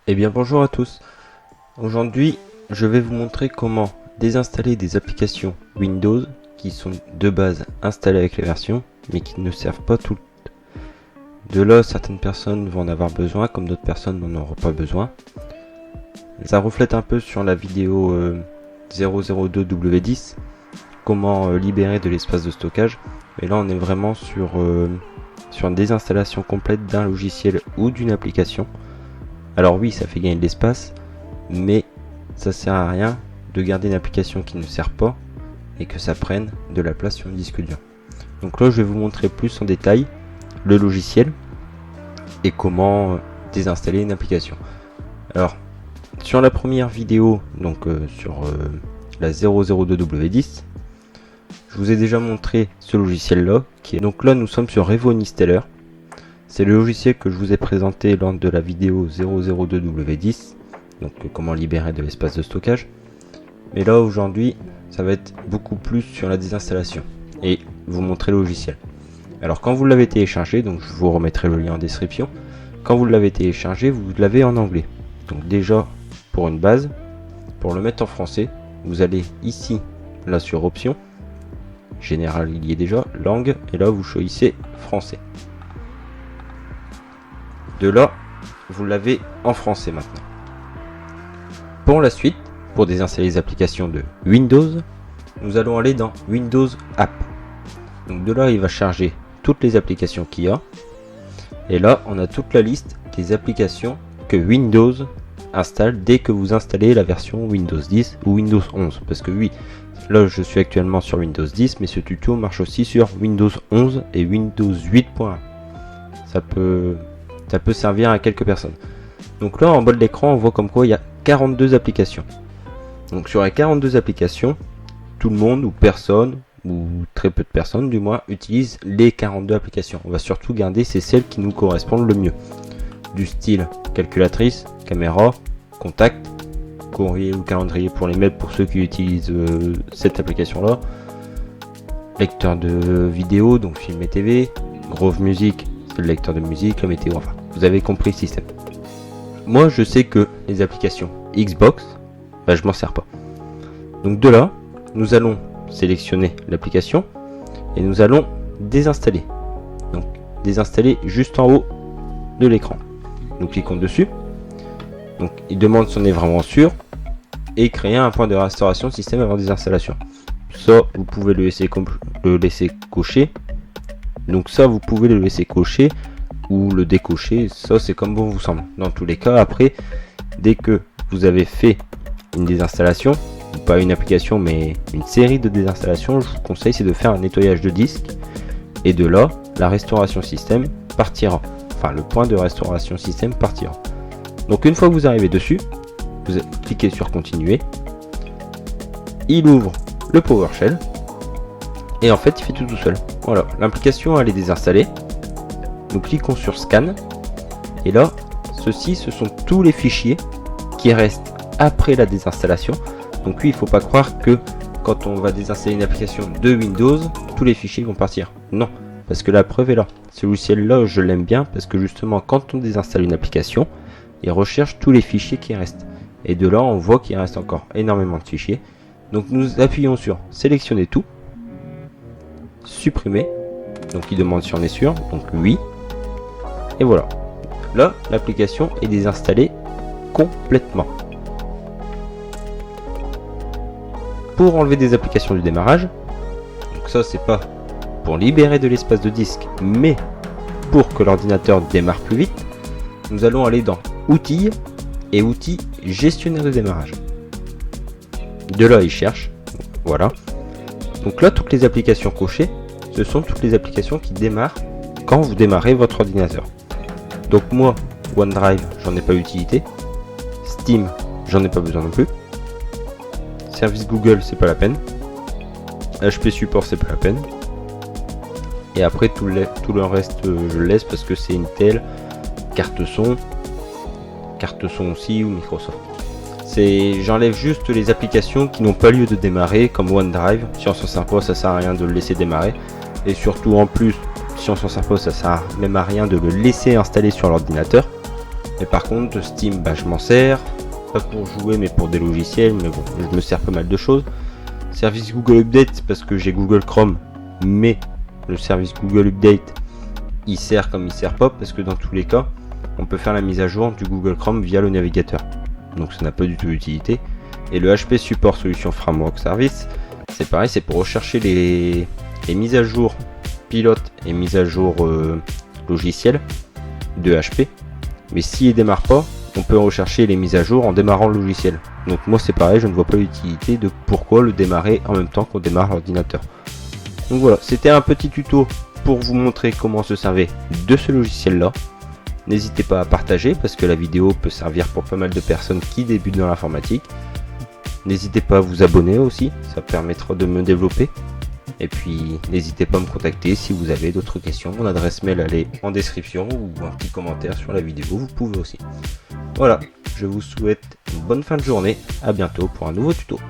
Eh bien bonjour à tous. Aujourd'hui je vais vous montrer comment désinstaller des applications Windows qui sont de base installées avec les versions mais qui ne servent pas toutes. De là, certaines personnes vont en avoir besoin comme d'autres personnes n'en auront pas besoin. Ça reflète un peu sur la vidéo 002W10, comment libérer de l'espace de stockage. Mais là on est vraiment sur une désinstallation complète d'un logiciel ou d'une application. Alors oui, ça fait gagner de l'espace, mais ça sert à rien de garder une application qui ne sert pas et que ça prenne de la place sur le disque dur. Donc là, je vais vous montrer plus en détail le logiciel et comment désinstaller une application. Alors, sur la première vidéo, donc sur la 002W10, je vous ai déjà montré ce logiciel-là. Donc là, nous sommes sur Revo Installer. C'est le logiciel que je vous ai présenté lors de la vidéo 002W10, donc comment libérer de l'espace de stockage. Mais là aujourd'hui, ça va être beaucoup plus sur la désinstallation et vous montrer le logiciel. Alors quand vous l'avez téléchargé, donc je vous remettrai le lien en description, quand vous l'avez téléchargé, vous l'avez en anglais. Donc déjà, pour une base, pour le mettre en français, vous allez ici, là sur options, général il y est déjà, langue, et là vous choisissez français. De là, vous l'avez en français maintenant. Pour la suite, pour désinstaller les applications de Windows, nous allons aller dans Windows App. Donc de là, il va charger toutes les applications qu'il y a. Et là, on a toute la liste des applications que Windows installe dès que vous installez la version Windows 10 ou Windows 11. Parce que oui, là je suis actuellement sur Windows 10, mais ce tuto marche aussi sur Windows 11 et Windows 8.1. Ça peut servir à quelques personnes. Donc là en bas de l'écran on voit comme quoi il y a 42 applications. Donc sur les 42 applications, tout le monde ou personne, ou très peu de personnes du moins, utilisent les 42 applications. On va surtout garder celles qui nous correspondent le mieux. Du style calculatrice, caméra, contact, courrier ou calendrier pour les mails pour ceux qui utilisent cette application là, lecteur de vidéo, donc film et TV, Grove Music, c'est le lecteur de musique, la météo, enfin, vous avez compris le système. Moi, je sais que les applications Xbox, je m'en sers pas. Donc de là, nous allons sélectionner l'application et nous allons désinstaller. Donc désinstaller juste en haut de l'écran. Nous cliquons dessus. Donc il demande si on est vraiment sûr et créer un point de restauration système avant désinstallation. Ça, vous pouvez le laisser cocher. Donc ça, vous pouvez le laisser cocher ou le décocher, ça c'est comme bon vous semble. Dans tous les cas, après, dès que vous avez fait une désinstallation, pas une application mais une série de désinstallations, je vous conseille c'est de faire un nettoyage de disque et de là, la restauration système partira. Enfin, le point de restauration système partira. Donc une fois que vous arrivez dessus, vous cliquez sur continuer, il ouvre le PowerShell. Et en fait, il fait tout seul. Voilà, l'application elle est désinstallée. Nous cliquons sur Scan. Et là, ce sont tous les fichiers qui restent après la désinstallation. Donc oui, il ne faut pas croire que quand on va désinstaller une application de Windows, tous les fichiers vont partir. Non, parce que la preuve est là. Ce logiciel-là, je l'aime bien parce que justement, quand on désinstalle une application, il recherche tous les fichiers qui restent. Et de là, on voit qu'il reste encore énormément de fichiers. Donc nous appuyons sur Sélectionner tout. Supprimer, donc il demande si on est sûr, donc oui, et voilà, là l'application est désinstallée complètement. Pour enlever des applications du démarrage, donc ça c'est pas pour libérer de l'espace de disque mais pour que l'ordinateur démarre plus vite, nous allons aller dans outils et outils gestionnaire de démarrage. De là il cherche, voilà. Donc là, toutes les applications cochées, ce sont toutes les applications qui démarrent quand vous démarrez votre ordinateur. Donc moi, OneDrive, j'en ai pas utilité. Steam, j'en ai pas besoin non plus. Service Google, c'est pas la peine. HP Support, c'est pas la peine. Et après, tout le reste, je le laisse parce que c'est Intel, carte son aussi ou Microsoft. J'enlève juste les applications qui n'ont pas lieu de démarrer comme OneDrive. Si on s'en sert pas, ça sert à rien de le laisser démarrer. Et surtout en plus, si on s'en sert pas, ça sert même à rien de le laisser installer sur l'ordinateur. Mais par contre Steam, je m'en sers, pas pour jouer mais pour des logiciels, mais bon, je me sers pas mal de choses. Service Google Update parce que j'ai Google Chrome, mais le service Google Update il sert comme il sert pas, parce que dans tous les cas on peut faire la mise à jour du Google Chrome via le navigateur, donc ça n'a pas du tout d'utilité. Et le HP Support Solution Framework Service, c'est pareil, c'est pour rechercher les mises à jour pilote et mises à jour logiciel de HP, mais s'il démarre pas, on peut rechercher les mises à jour en démarrant le logiciel. Donc moi c'est pareil, je ne vois pas l'utilité de pourquoi le démarrer en même temps qu'on démarre l'ordinateur. Donc voilà, c'était un petit tuto pour vous montrer comment se servir de ce logiciel là. N'hésitez pas à partager parce que la vidéo peut servir pour pas mal de personnes qui débutent dans l'informatique. N'hésitez pas à vous abonner aussi, ça permettra de me développer. Et puis n'hésitez pas à me contacter si vous avez d'autres questions. Mon adresse mail elle est en description, ou un petit commentaire sur la vidéo, vous pouvez aussi. Voilà, je vous souhaite une bonne fin de journée, à bientôt pour un nouveau tuto.